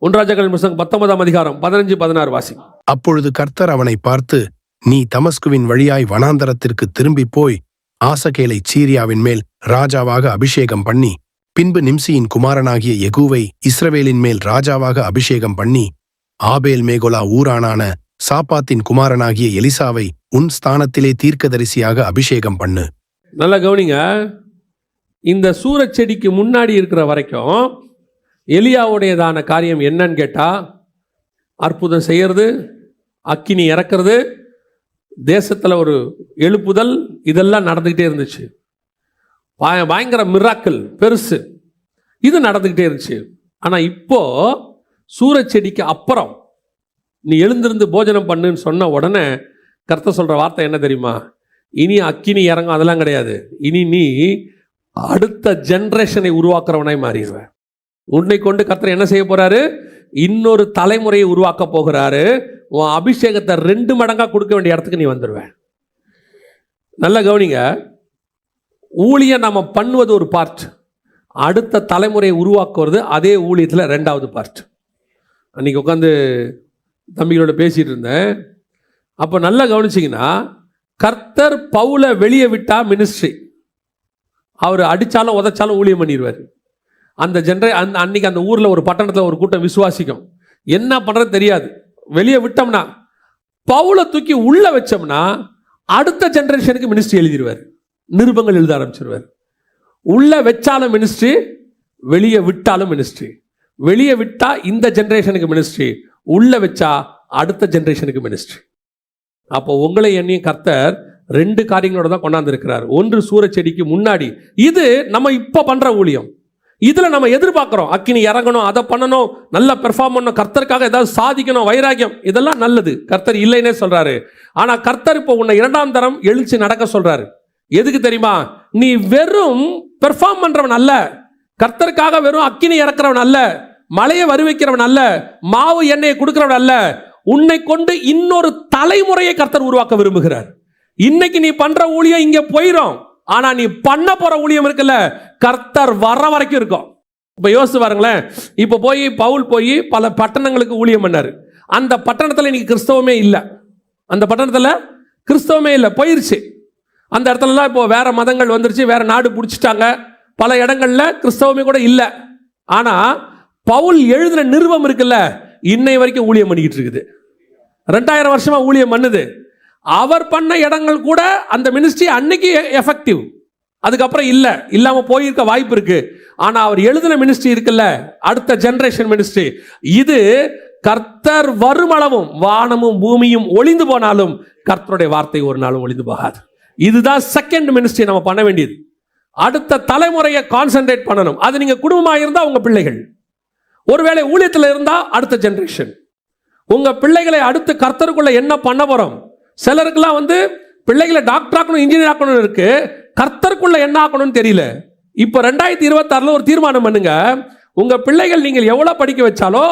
1 ராஜாக்களின் புத்தகம் 19ஆம் அதிகாரம் 15-16 வாசி. அப்பொழுது கர்த்தர் அவனை பார்த்து, நீ தமஸ்குவின் வழியாய் வனாந்தரத்திற்கு திரும்பி போய் ஆசகேலை சீரியாவின் மேல் ராஜாவாக அபிஷேகம் பண்ணி, பின்பு நிம்சியின் குமாரனாகிய யெகூவை இஸ்ரவேலின் மேல் ராஜாவாக அபிஷேகம் பண்ணி, ஆபேல் மேகொலா ஊரானான சாப்பாத்தின் குமாரனாகிய எலிசாவை உன் ஸ்தானத்திலே தீர்க்கதரிசியாக அபிஷேகம் பண்ணு. நல்லா கவனிங்க. இந்த சூரச் செடிக்கு முன்னாடி இருக்கிற வரைக்கும் எலியாவுடையதான காரியம் என்னன்னு கேட்டால், அற்புதம் செய்கிறது, அக்கினி இறக்கிறது, தேசத்தில் ஒரு எழுப்புதல், இதெல்லாம் நடந்துக்கிட்டே இருந்துச்சு. பயங்கர மிராக்கிள், பெருசு, இது நடந்துக்கிட்டே இருந்துச்சு. ஆனால் இப்போ சூரச் செடிக்கு அப்புறம் நீ எழுந்திருந்து போஜனம் பண்ணுன்னு சொன்ன உடனே கர்த்தர் சொல்கிற வார்த்தை என்ன தெரியுமா? இனி அக்கினி இறங்கும், அதெல்லாம் கிடையாது. இனி நீ அடுத்த ஜென்ரேஷனை உருவாக்குறவனாய் மாறிடுவேன். உன்னை கொண்டு கர்த்தர் என்ன செய்ய போறாரு? இன்னொரு தலைமுறையை உருவாக்க போகிறாரு. உன் அபிஷேகத்தை 2 மடங்கா கொடுக்க வேண்டிய இடத்துக்கு நீ வந்துடுவேன். நல்ல கவனிங்க. ஊழியம் நம்ம பண்ணுவது ஒரு பார்ட், அடுத்த தலைமுறையை உருவாக்குவது அதே ஊழியத்தில் 2வது பார்ட். அன்றைக்கி உட்காந்து தம்பிகளோட பேசிகிட்டு இருந்தேன். அப்போ நல்லா கவனிச்சிங்கன்னா, கர்த்தர் பவுலை வெளியே விட்டா மினிஸ்ட்ரி, அவர் அடித்தாலும் உதைச்சாலும் ஊழியம் பண்ணிடுவார். அந்த அன்னைக்கு அந்த ஊரில் ஒரு பட்டணத்தில் ஒரு கூட்டம் விசுவாசிக்கும், என்ன பண்ணுறது தெரியாது. வெளியே விட்டோம்னா, பவுலை தூக்கி உள்ளே வச்சோம்னா அடுத்த ஜென்ரேஷனுக்கு மினிஸ்ட்ரி எழுதிடுவார், நிருபங்கள் எழுத ஆரம்பிச்சிருவார். உள்ளே வச்சாலும் மினிஸ்ட்ரி, வெளியே விட்டாலும் மினிஸ்ட்ரி. வெளியே விட்டா இந்த ஜென்ரேஷனுக்கு மினிஸ்ட்ரி, உள்ளே வச்சா அடுத்த ஜென்ரேஷனுக்கு மினிஸ்ட்ரி. அப்போ உங்களை என்னையும் கர்த்தர் 2 காரியங்களோட தான் கொண்டாந்து இருக்கிறார். ஒன்று சூரச் செடிக்கு முன்னாடி, இது நம்ம இப்போ பண்ணுற ஊழியம். இதில் நம்ம எதிர்பார்க்குறோம் அக்கினி இறங்கணும், அதை பண்ணணும், நல்லா பெர்ஃபார்ம் பண்ணணும், கர்த்தருக்காக ஏதாவது சாதிக்கணும், வைராக்கியம், இதெல்லாம் நல்லது. கர்த்தர் இல்லைன்னே சொல்கிறாரு. ஆனால் கர்த்தர் இப்போ உன்னை 2ஆம் தரம் எழுச்சி நடக்க சொல்கிறாரு. எதுக்கு தெரியுமா? நீ வெறும் பெர்ஃபார்ம் பண்ணுறவன் அல்ல, கர்த்தருக்காக வெறும் அக்கினி இறக்குறவன் அல்ல, மழையை வருவிக்கிறவன் அல்ல, மாவு எண்ணெயை கொடுக்கிறவன் அல்ல. உன்னை கொண்டு இன்னொரு தலைமுறையை கர்த்தர் உருவாக்க விரும்புகிறார். இன்னைக்கு நீ பண்ற ஊழியம் இங்க போயிடும், ஆனா நீ பண்ண போற ஊழியம் இருக்குல்ல, கர்த்தர் வர வரைக்கும் இருக்கும். இப்ப யோசிச்சு பாருங்களேன். இப்ப பவுல் போய் பல பட்டணங்களுக்கு ஊழியம் பண்ணாரு. அந்த பட்டணத்துல இன்னைக்கு கிறிஸ்தவமே இல்லை, அந்த பட்டணத்துல கிறிஸ்தவமே இல்லை, போயிருச்சு. அந்த இடத்துலலாம் இப்போ வேற மதங்கள் வந்துருச்சு, வேற நாடு பிடிச்சிட்டாங்க, பல இடங்கள்ல கிறிஸ்தவமே கூட இல்லை. ஆனா பவுல் எழுதின நிருபம் இருக்குல்ல, இன்னை வரைக்கும் ஊழியம் பண்ணிக்கிட்டு இருக்குது. 2000 வருஷமா ஊழியம் பண்ணுது. அவர் பண்ண இடங்கள் கூட அந்த மினிஸ்ட்ரி அன்னைக்கு எஃபெக்டிவ், அதுக்கப்புறம் இல்லாம போயிருக்க வாய்ப்பு இருக்கு. ஆனா அவர் எழுதின மினிஸ்ட்ரி இருக்குல்ல, அடுத்த ஜெனரேஷன் மினிஸ்ட்ரி, இது கர்த்தர் வருமளவும் வானமும் பூமியும் ஒளிந்து போனாலும் கர்த்தருடைய வார்த்தை ஒரு நாளும் ஒளிந்து போகாது. இதுதான் செகண்ட் மினிஸ்ட்ரி நம்ம பண்ண வேண்டியது. அடுத்த தலைமுறையை கான்சென்ட்ரேட் பண்ணணும். அது நீங்க குடும்பமாக இருந்தா உங்க பிள்ளைகள், ஒருவேளை ஊழியத்தில் இருந்தா அடுத்த ஜெனரேஷன். உங்க பிள்ளைகளை அடுத்து கர்த்தருக்குள்ள என்ன பண்ண போறோம்? சிலருக்குலாம் பிள்ளைகளை டாக்டர் ஆக்கணும், இன்ஜினியர் ஆக்கணும் இருக்கு, கர்த்தருக்குள்ள என்ன ஆக்கணும்னு தெரியல. இப்போ 2026 ஒரு தீர்மானம் பண்ணுங்க. உங்க பிள்ளைகள் நீங்கள் எவ்வளவு படிக்க வச்சாலோ,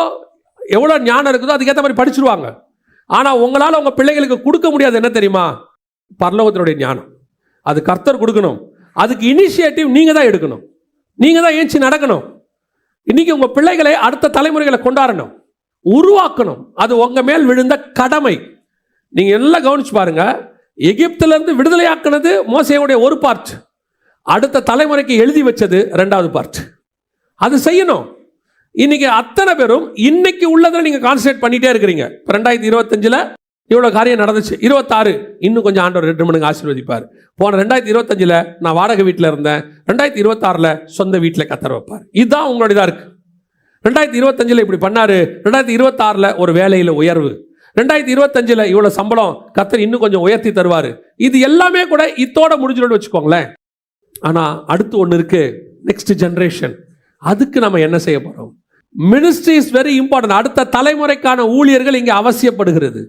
எவ்வளவு ஞானம் இருக்குதோ அதுக்கேற்ற மாதிரி படிச்சிருவாங்க. ஆனா உங்களால உங்க பிள்ளைகளுக்கு கொடுக்க முடியாது என்ன தெரியுமா? பரலோகத்தினுடைய ஞானம். அது கர்த்தர் கொடுக்கணும். அதுக்கு இனிஷியேட்டிவ் நீங்க தான் எடுக்கணும், நீங்க தான் ஏஞ்சி நடக்கணும். இன்னைக்கு உங்க பிள்ளைகளை அடுத்த தலைமுறைகளை கொண்டாடணும், உருவாக்கணும். அது உங்க மேல் விழுந்த கடமை. நீங்க எல்லாம் கவனிச்சு பாருங்க. எகிப்திலிருந்து விடுதலையாக்குனது மோசேயுடைய ஒரு பார்ட், அடுத்த தலைமுறைக்கு எழுதி வச்சது 2வது பார்ட். அது செய்யணும். இன்னைக்கு அத்தனை பேரும் இன்னைக்கு உள்ளதில் நீங்க கான்சன்ட்ரேட் பண்ணிட்டே இருக்கிறீங்க. 2025 இவ்வளவு காரியம் நடந்துச்சு. 26 இன்னும் கொஞ்சம் ஆண்டவர் 2 மடங்கு ஆசீர்வதிப்பார். போன 2025 நான் வாடகை வீட்டில் இருந்தேன், 2026 சொந்த வீட்டில் கத்தர் வைப்பார். இதுதான் உங்களுடையதா இருக்கு. 2025 இப்படி பண்ணாரு, 2026 ஒரு வேலையில உயர்வு, 2025 இவ்வளவு சம்பளம் கத்தர் இன்னும் கொஞ்சம் உயர்த்தி தருவாரு. இது எல்லாமே கூட இதோட முடிஞ்சிடும் வச்சுக்கோங்களேன். ஆனா அடுத்து ஒன்று இருக்கு, நெக்ஸ்ட் ஜெனரேஷன். அதுக்கு நம்ம என்ன செய்ய போறோம்? Ministry is very important. அடுத்த தலைமுறைக்கான ஊழியர்கள் இங்க அவசியப்படுகிறது.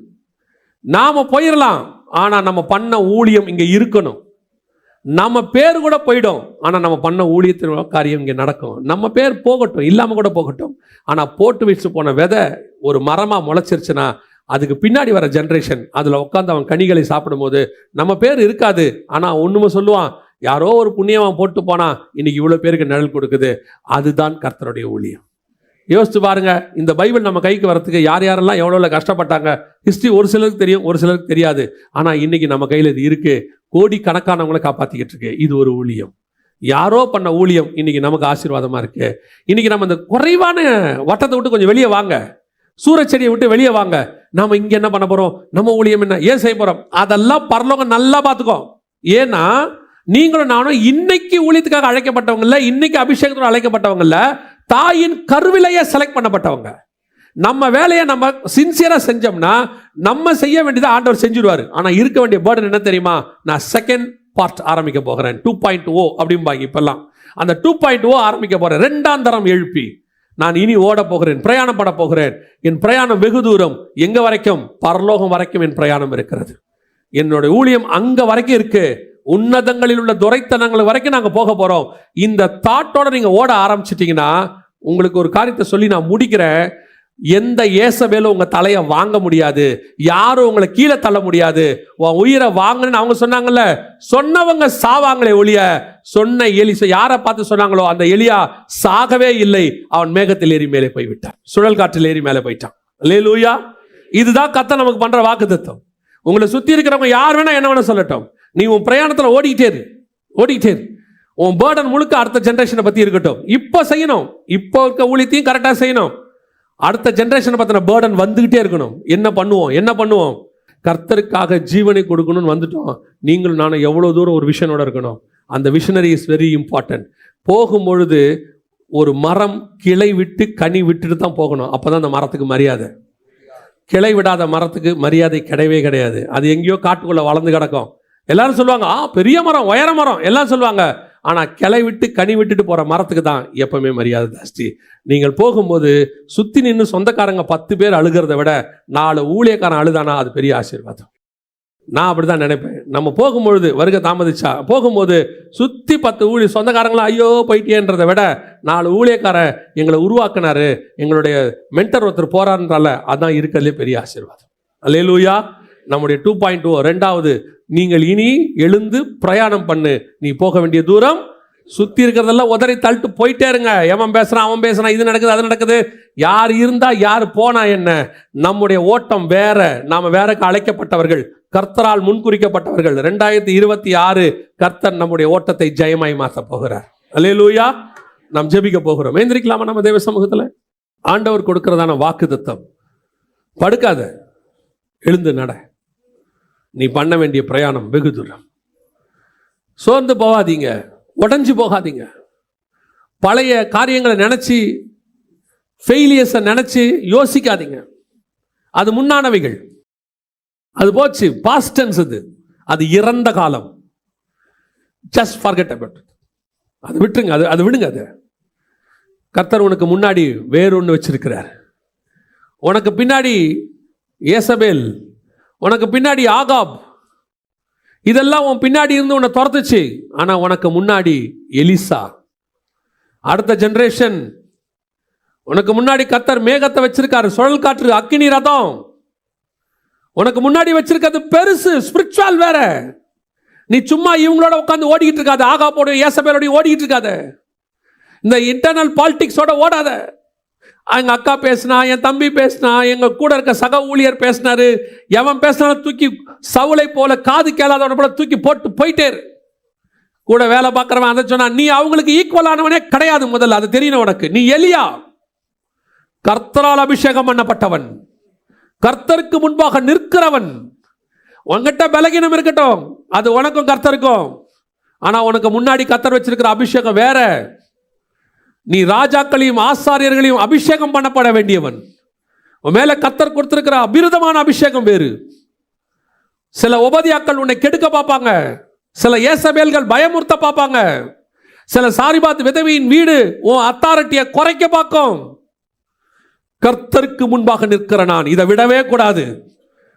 நாம போயிடலாம், ஆனா நம்ம பண்ண ஊழியம் இங்க இருக்கணும். நம்ம பேர் கூட போயிடும், ஆனா நம்ம பண்ண ஊழியத்தின் காரியம் இங்க நடக்கும். நம்ம பேர் போகட்டும், இல்லாம கூட போகட்டும், ஆனா போட்டு வச்சு போன விதை ஒரு மரமா முளைச்சிருச்சுன்னா அதுக்கு பின்னாடி வர ஜெனரேஷன் அதுல உட்காந்து அவன் கனிகளை சாப்பிடும் போது நம்ம பேர் இருக்காது. ஆனா ஒண்ணுமே சொல்லுவான், யாரோ ஒரு புண்ணியவன் போட்டு போனா இன்னைக்கு இவ்வளவு பேருக்கு நிழல் கொடுக்குது. அதுதான் கர்த்தருடைய ஊழியம். யோசிச்சு பாருங்க, இந்த பைபிள் நம்ம கைக்கு வரத்துக்கு யார் யாரெல்லாம் எவ்வளோ கஷ்டப்பட்டாங்க. ஹிஸ்ட்ரி ஒரு சிலருக்கு தெரியும், ஒரு சிலருக்கு தெரியாது. ஆனால் இன்னைக்கு நம்ம கையில் இது இருக்கு. கோடி கணக்கானவங்களை காப்பாற்றிக்கிட்டு இருக்கு. இது ஒரு ஊழியம். யாரோ பண்ண ஊழியம் இன்னைக்கு நமக்கு ஆசீர்வாதமா இருக்கு. இன்னைக்கு நம்ம இந்த குறைவான வட்டத்தை விட்டு கொஞ்சம் வெளியே வாங்க, சூரச்செடியை விட்டு வெளியே வாங்க. நாம இங்க என்ன பண்ண போறோம்? நம்ம ஊழியம் என்ன ஏன் செய்ய போறோம்? அதெல்லாம் பரலோகம் நல்லா பார்த்துக்கோ. ஏன்னா நீங்களும் நானும் இன்னைக்கு ஊழியத்துக்காக அழைக்கப்பட்டவங்க இல்ல, இன்னைக்கு அபிஷேகத்தோட அழைக்கப்பட்டவங்க இல்ல, தாயின் கருவிலையே செலக்ட் பண்ணப்பட்டவங்க. நம்ம வேலையை நம்ம சின்சியரா செஞ்சோம்னா நம்ம செய்ய வேண்டியதை ஆண்டவர் செஞ்சிருவாரு. ஆனா இருக்க வேண்டிய பேர்டன் என்ன தெரியுமா? நான் செகண்ட் பார்ட் ஆரம்பிக்க போகிறேன், 2.0 அப்படிம்பாங்க இப்பெல்லாம். அந்த 2.0 ஆரம்பிக்க போறேன். 2ஆம் தரம் எழுப்பி நான் இனி ஓட போகிறேன், பிரயாணப்பட போகிறேன். என் பிரயாணம் வெகு தூரம். எங்க வரைக்கும்? பரலோகம் வரைக்கும் என் பிரயாணம் இருக்கிறது. என்னோட ஊழியம் அங்க வரைக்கும் இருக்கு. உன்னதங்களில் உள்ள துரைத்தனங்கள் வரைக்கும் நாங்க போக போறோம். இந்த தாட்டோட நீங்க ஓட ஆரம்பிச்சிட்டீங்கன்னா, உங்களுக்கு ஒரு காரியத்தை சொல்லி நான் முடிக்கிறேன். எந்த ஏசபேலும் உங்க தலையை வாங்க முடியாது, யாரும் உங்களை கீழே தள்ள முடியாது. உன் உயிரை வாங்கன்னு அவங்க சொன்னாங்கல்ல, சொன்னவங்க சாவாங்களே ஒழிய, சொன்ன எலிசா யாரை பார்த்து சொன்னாங்களோ அந்த எலியா சாகவே இல்லை. அவன் மேகத்தில் ஏறி மேலே போய்விட்டான், சுழல் காற்றில் ஏறி மேலே போயிட்டான். அல்லேலூயா. இதுதான் கர்த்தர் நமக்கு பண்ற வாக்குத்தத்தம். உங்களை சுத்தி இருக்கிறவங்க யார் வேணா என்ன வேணா சொல்லட்டும், நீ உன் பிரயாணத்துல ஓடிக்கிட்டே இரு. உன் பேர்டன் முழுக்க அடுத்த ஜெனரேஷனை பத்தி இருக்கட்டும். இப்போ செய்யணும், இப்போ இருக்க ஊழியத்தையும் கரெக்டா செய்யணும். அடுத்த ஜெனரேஷனை பத்தின பேர்டன் வந்துகிட்டே இருக்கணும். என்ன பண்ணுவோம்? கர்த்தருக்காக ஜீவனை கொடுக்கணும்னு வந்துட்டோம். நீங்களும் நானும் எவ்வளவு தூரம் ஒரு விஷனோட இருக்கணும். அந்த விஷனரி இஸ் வெரி இம்பார்ட்டன்ட். போகும்பொழுது ஒரு மரம் கிளை விட்டு கனி விட்டுட்டு தான் போகணும். அப்பதான் அந்த மரத்துக்கு மரியாதை. கிளை விடாத மரத்துக்கு மரியாதை கிடையவே கிடையாது. அது எங்கேயோ காட்டுக்குள்ள வளர்ந்து கிடக்கும். எல்லாரும் சொல்லுவாங்க, பெரிய மரம், உயர மரம் எல்லாம் சொல்லுவாங்க. ஆனா கிளை விட்டு கனி விட்டுட்டு போற மரத்துக்கு தான் எப்பவுமே மரியாதை ஜாஸ்தி. நீங்கள் போகும்போது சுத்தி நின்று சொந்தக்காரங்க 10 பேர் அழுகிறத விட 4 ஊழியக்காரன் அழுதானா அது பெரிய ஆசீர்வாதம். நான் அப்படிதான் நினைப்பேன். நம்ம போகும்பொழுது வருகை தாமதிச்சா போகும்போது சுத்தி 10 சொந்தக்காரங்களும் ஐயோ போயிட்டேன்றதை விட 4 ஊழியக்கார எங்களை உருவாக்குனாரு, எங்களுடைய மென்டர் ஒருத்தர் போறாருன்றால அதான் இருக்கிறதுலே பெரிய ஆசீர்வாதம். அல்லேலூயா. நம்முடைய 2.0 2வது, நீங்கள் இனி எழுந்து பிரயாணம் பண்ணு. நீ போக வேண்டிய தூரம், சுத்தி இருக்கிறதெல்லாம் உதறி தள்ளிட்டு போயிட்டே இருங்க. எவன் பேசுறான், அவன் பேசுறான், இது நடக்குது, அது நடக்குது. யார் இருந்தா யார் போனா என்ன? நம்முடைய ஓட்டம் வேற. நாம வேறக்கு அழைக்கப்பட்டவர்கள், கர்த்தரால் முன்குறிக்கப்பட்டவர்கள். 2026 கர்த்தர் நம்முடைய ஓட்டத்தை ஜெயமாய் மாற்ற போகிறார். அல்லேலூயா. நாம் ஜெபிக்க போகிறோம். எழுந்திருக்கலாமா நம்ம தேவ சமூகத்துல? ஆண்டவர் கொடுக்கிறதான வாக்குத்தத்தம். படுக்காத, எழுந்து நட. நீ பண்ண வேண்டிய பிரயாணம் வெகு தூரம். சோர்ந்து போகாதீங்க, உடஞ்சு போகாதீங்க. பழைய காரியங்களை நினைச்சு, ஃபெயிலியர்ஸை நினைச்சு யோசிக்காதீங்க. அது முன்னானவைகள், அது போச்சு, பாஸ்ட் டென்ஸ். அது இறந்த காலம். Just forget about it. அது விட்டுருங்க, அது விடுங்க. அது கர்த்தர் உனக்கு முன்னாடி வேறொன்று வச்சிருக்கிறார். உனக்கு பின்னாடி ஏசபேல், உனக்கு பின்னாடி ஆகாப், இதெல்லாம் உன் பின்னாடி இருந்து உன்னை துரத்துச்சு. ஆனா உனக்கு முன்னாடி எலிசா, அடுத்த ஜெனரேஷன். உனக்கு முன்னாடி கர்த்தர் மேகத்தை வச்சிருக்காரு, சுழல் காற்று, அக்கினி ரதம். உனக்கு முன்னாடி வச்சிருக்கிறது பெருசு, ஸ்பிரிச்சுவல் வேற. நீ சும்மா இவங்களோட உட்காந்து ஓடிக்கிட்டு இருக்காத, ஆகாப்போட ஏசபேலோட ஓடிக்கிட்டு இருக்காத. இந்த இன்டர்னல் பாலிடிக்ஸோட ஓடாத. எங்க அக்கா பேசினா, என் தம்பி பேசினா, எங்க கூட இருக்க சக ஊழியர் பேசினாரு, எவன் பேசினாலும் தூக்கி சவுளை போல, காது கேளாதவன போல தூக்கி போட்டு போயிட்டே இரு. கூட வேலை பார்க்குறவன் அதை சொன்னா, நீ அவங்களுக்கு ஈக்குவலானவனே கிடையாது. முதல்ல அது தெரியணும் உனக்கு. நீ எலியா, கர்த்தரால் அபிஷேகம் பண்ணப்பட்டவன், கர்த்தருக்கு முன்பாக நிற்கிறவன். உங்ககிட்ட பலகீனம் இருக்கட்டும், அது உனக்கும் கர்த்தருக்கும். ஆனா உனக்கு முன்னாடி கர்த்தர் வச்சிருக்கிற அபிஷேகம் வேற. நீ ராஜாக்களையும் ஆசாரியர்களையும் அபிஷேகம் பண்ணப்பட வேண்டியவன். உன் மேல கர்த்தர் கொடுத்திருக்கிற அபிருதமான அபிஷேகம் வேறு. சில உபதியாக்கள் உன்னை கெடுக்க பார்ப்பாங்க, சில ஏசபேல்கள் பயமுறுத்த பார்ப்பாங்க, சில சாரிபாத் விதவியின் வீடு உன் அத்தாரிட்டியை குறைக்க பார்க்கும். கர்த்தருக்கு முன்பாக நிற்கிற நான் இதை விடவே கூடாது.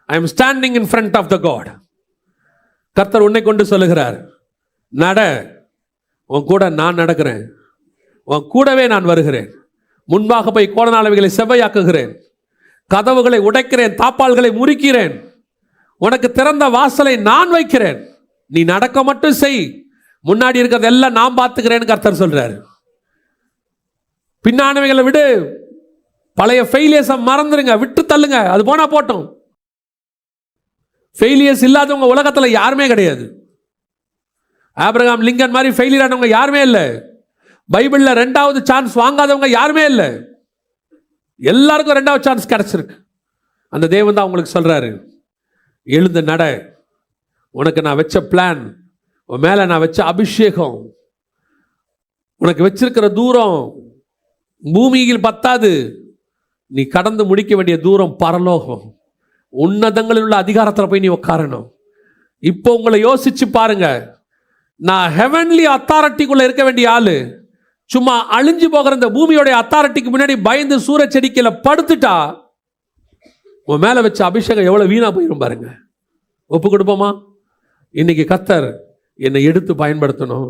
I am standing in front of the God. கர்த்தர் உன்னை கொண்டு சொல்லுகிறார், நட, உன் கூட நான் நடக்கிறேன், உன் கூடவே நான் வருகிறேன். முன்பாக போய் கோணநாளவைகளை செவ்வையாக்குகிறேன், கதவுகளை உடைக்கிறேன், தாப்பால்களை முறிக்கிறேன், உனக்கு திறந்த வாசலை நான் வைக்கிறேன். நீ நடக்க மட்டும் செய், முன்னாடி இருக்கிறதெல்லாம் நான் பார்த்துக்கிறேன்னு கர்த்தர் சொல்றாரு. பின்னானவைகளை விடு, பழைய ஃபெயிலியர்ஸை மறந்துருங்க, விட்டு தள்ளுங்க, அது போனா போட்டோம். ஃபெயிலியர்ஸ் இல்லாதவங்க உலகத்தில் யாருமே கிடையாது. ஆபிரகாம் லிங்கன் மாதிரி ஃபெயிலியர் ஆனவங்க யாருமே இல்லை. பைபிளில் 2வது சான்ஸ் வாங்காதவங்க யாருமே இல்லை. எல்லாருக்கும் 2வது சான்ஸ் கிடைச்சிருக்கு. அந்த தேவன் தான் அவங்களுக்கு சொல்றாரு, எழுந்து நட, உனக்கு நான் வச்ச பிளான், உன் மேல நான் வச்ச அபிஷேகம், உனக்கு வச்சிருக்கிற தூரம் பூமியில் பத்தாது, நீ கடந்து முடிக்க வேண்டிய தூரம் பரலோகம், உன்னதங்களில் உள்ள அதிகாரத்தில் போய் நீ உட்காரணும். இப்போ உங்களை யோசிச்சு பாருங்க, நான் ஹெவன்லி அத்தாரிட்டிக்குள்ள இருக்க வேண்டிய ஆளு சும்மா அழிஞ்சு போகிற இந்த பூமியோட அத்தாரிட்டிக்கு முன்னாடி பயந்து சூரச்செடிக்கையில படுத்துட்டா உன் மேல வச்ச அபிஷேகம் எவ்வளவு வீணா போயிரும் பாருங்க. ஒப்பு கொடுப்போமா? இன்னைக்கு கர்த்தர் என்னை எடுத்து பயன்படுத்தணும்.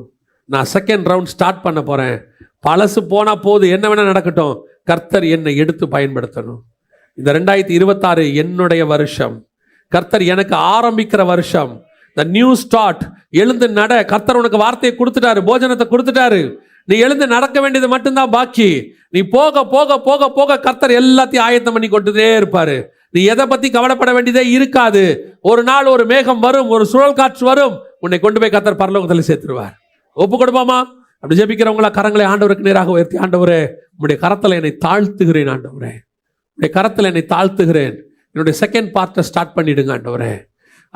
நான் செகண்ட் ரவுண்ட் ஸ்டார்ட் பண்ண போறேன். பழசு போனா போது, என்ன வேணா நடக்கட்டும், கர்த்தர் என்னை எடுத்து பயன்படுத்தணும். இந்த 2026 என்னுடைய வருஷம். கர்த்தர் எனக்கு ஆரம்பிக்கிற வருஷம். The new start. எழுந்து நட. கர்த்தர் உனக்கு வார்த்தையை கொடுத்துட்டாரு, போஜனத்தை கொடுத்துட்டாரு. நீ எழுந்து நடக்க வேண்டியது மட்டும்தான் பாக்கி. நீ போக போக போக போக கர்த்தர் எல்லாத்தையும் ஆயத்தம் பண்ணி கொண்டுட்டே இருப்பாரு. நீ எதை பத்தி கவலைப்பட வேண்டியதே இருக்காது. ஒரு நாள் ஒரு மேகம் வரும், ஒரு சுழல் காற்று வரும், உன்னை கொண்டு போய் கர்த்தர் பரலோகத்தில் சேர்த்துருவார். ஒப்பு கொடுப்போமா? அப்படி ஜெபிக்கிறவங்களா கரங்களை ஆண்டவருக்கு நேராக உயர்த்தி, ஆண்டவரே உம்முடைய கரத்தில் என்னை தாழ்த்துகிறேன், ஆண்டவரே உம்முடைய கரத்தில் என்னை தாழ்த்துகிறேன், என்னுடைய செகண்ட் பார்ட்டை ஸ்டார்ட் பண்ணிடுங்க ஆண்டவரே.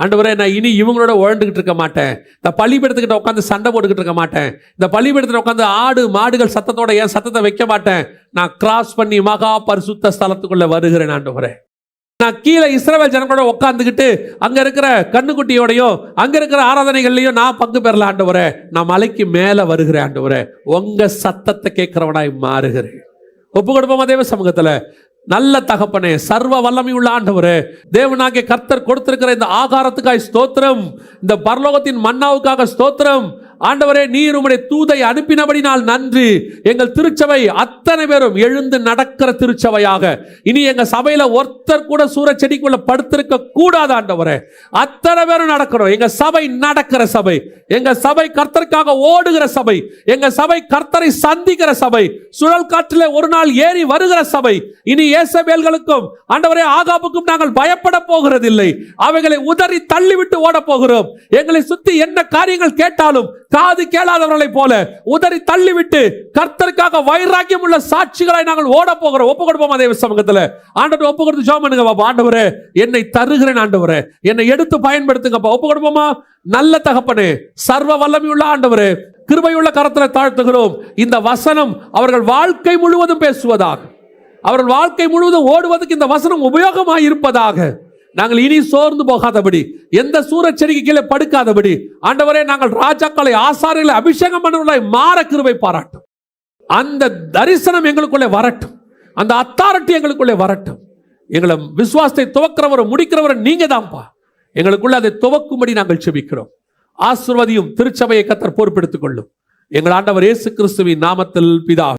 ஆண்டவரே, நான் இனி இவங்களோட உழந்துகிட்டு இருக்க மாட்டேன். இந்த பள்ளிப்படத்துக்கிட்ட உட்காந்து சண்டை போட்டுக்கிட்டு இருக்க மாட்டேன். இந்த பள்ளிப்படத்தில் உட்காந்து ஆடு மாடுகள் சத்தத்தோட என் சத்தத்தை வைக்க மாட்டேன். நான் கிராஸ் பண்ணி மகா பரிசுத்த ஸ்தலத்துக்குள்ள வருகிறேன் ஆண்டவரே. நான் கீழே இஸ்ரவேல் ஜனங்களோட உட்காந்துக்கிட்டு அங்க இருக்கிற கண்ணுக்குட்டியோடையும் அங்க இருக்கிற ஆராதனைகள்லையும் நான் பங்கு பெறல ஆண்டவரே. நான் மலைக்கு மேல வருகிறேன் ஆண்டவரே. உங்க சத்தத்தை கேட்கிறவனாய் மாறுகிறேன். ஒப்பு கொடுப்போமா தேவ சமூகத்துல? நல்ல தகப்பனே, சர்வ வல்லமை உள்ள ஆண்டவரே, தேவனாகிய கர்த்தர் கொடுத்திருக்கிற இந்த ஆகாரத்துக்காய் ஸ்தோத்திரம், இந்த பரலோகத்தின் மன்னாவுக்காக ஸ்தோத்திரம். ஆண்டவரே, நீர் உம்முடைய தூதை அனுப்பினபடினால் நன்றி. எங்கள் திருச்சபை அத்தனை பேரும் எழுந்து நடக்கிற திருச்சபையாக, இனி எங்க சபையில ஒருத்தர் கூட சூரச்செடிக்குள்ள படுத்திருக்க கூடாது ஆண்டவரே. அத்தனை பேரும் நடக்கணும். எங்க சபை நடக்கிற சபை, எங்க சபை கர்த்தருக்காக ஓடுகிற சபை, எங்க சபை கர்த்தரை சந்திக்கிற சபை, சுழல் காற்றிலே ஒரு நாள் ஏறி வருகிற சபை. இனி ஏசபேல்களுக்கும் ஆண்டவரே ஆகாபுக்கும் நாங்கள் பயப்பட போகிறதில்லை. அவைகளை உதறி தள்ளிவிட்டு ஓட போகிறோம். எங்களை சுத்தி என்ன காரியங்கள் கேட்டாலும் காது கேளாதவர்களை போல உதறி தள்ளிவிட்டு கர்த்தருக்காக வைராக்கியம் உள்ள சாட்சிகளை நாங்கள் ஓட போகிறோம். ஒப்பு கொடுப்போம் தேவ சமூகத்துல. ஆண்டவரே, ஒப்பு கொடுத்து ஜெபம் பண்ணுங்க பாப்பா. ஆண்டவரே, என்னை தருகிறேன் ஆண்டவரே, என்னை எடுத்து பயன்படுத்துங்கப்பா. ஒப்பு கொடுப்போமா? நல்ல தகப்பனே, சர்வ வல்லமையுள்ள ஆண்டவரே, கிருபையுள்ள கரத்துல தாழ்த்துகிறோம். இந்த வசனம் அவர்கள் வாழ்க்கை முழுவதும் பேசுவதாக, அவர்கள் வாழ்க்கை முழுவதும் ஓடுவதற்கு இந்த வசனம் உபயோகமாக இருப்பதாக. நாங்கள் இனி சோர்ந்து போகாதபடி, எந்த சூரச்செடிக்கு கீழே படுக்காதபடி, ஆண்டவரே, நாங்கள் ராஜாக்களை ஆசாரியர்களை அபிஷேகம் பண்ணுவதை மாற கிருபை பாராட்டும். அந்த தரிசனம் எங்களுக்குள்ளே வரட்டும், அந்த அத்தாரிட்டி எங்களுக்குள்ளே வரட்டும். எங்களை விசுவாசத்தை துவக்கிறவரும் முடிக்கிறவரும் நீங்க தான்ப்பா. எங்களுக்குள்ள அதை துவக்கும்படி நாங்கள் செபிக்கிறோம். ஆசீர்வதியும் திருச்சபையை கர்த்தர் பொறுப்பெடுத்துக் கொள்ளும். எங்கள் ஆண்டவர் இயேசு கிறிஸ்துவின் நாமத்தில் பிதா.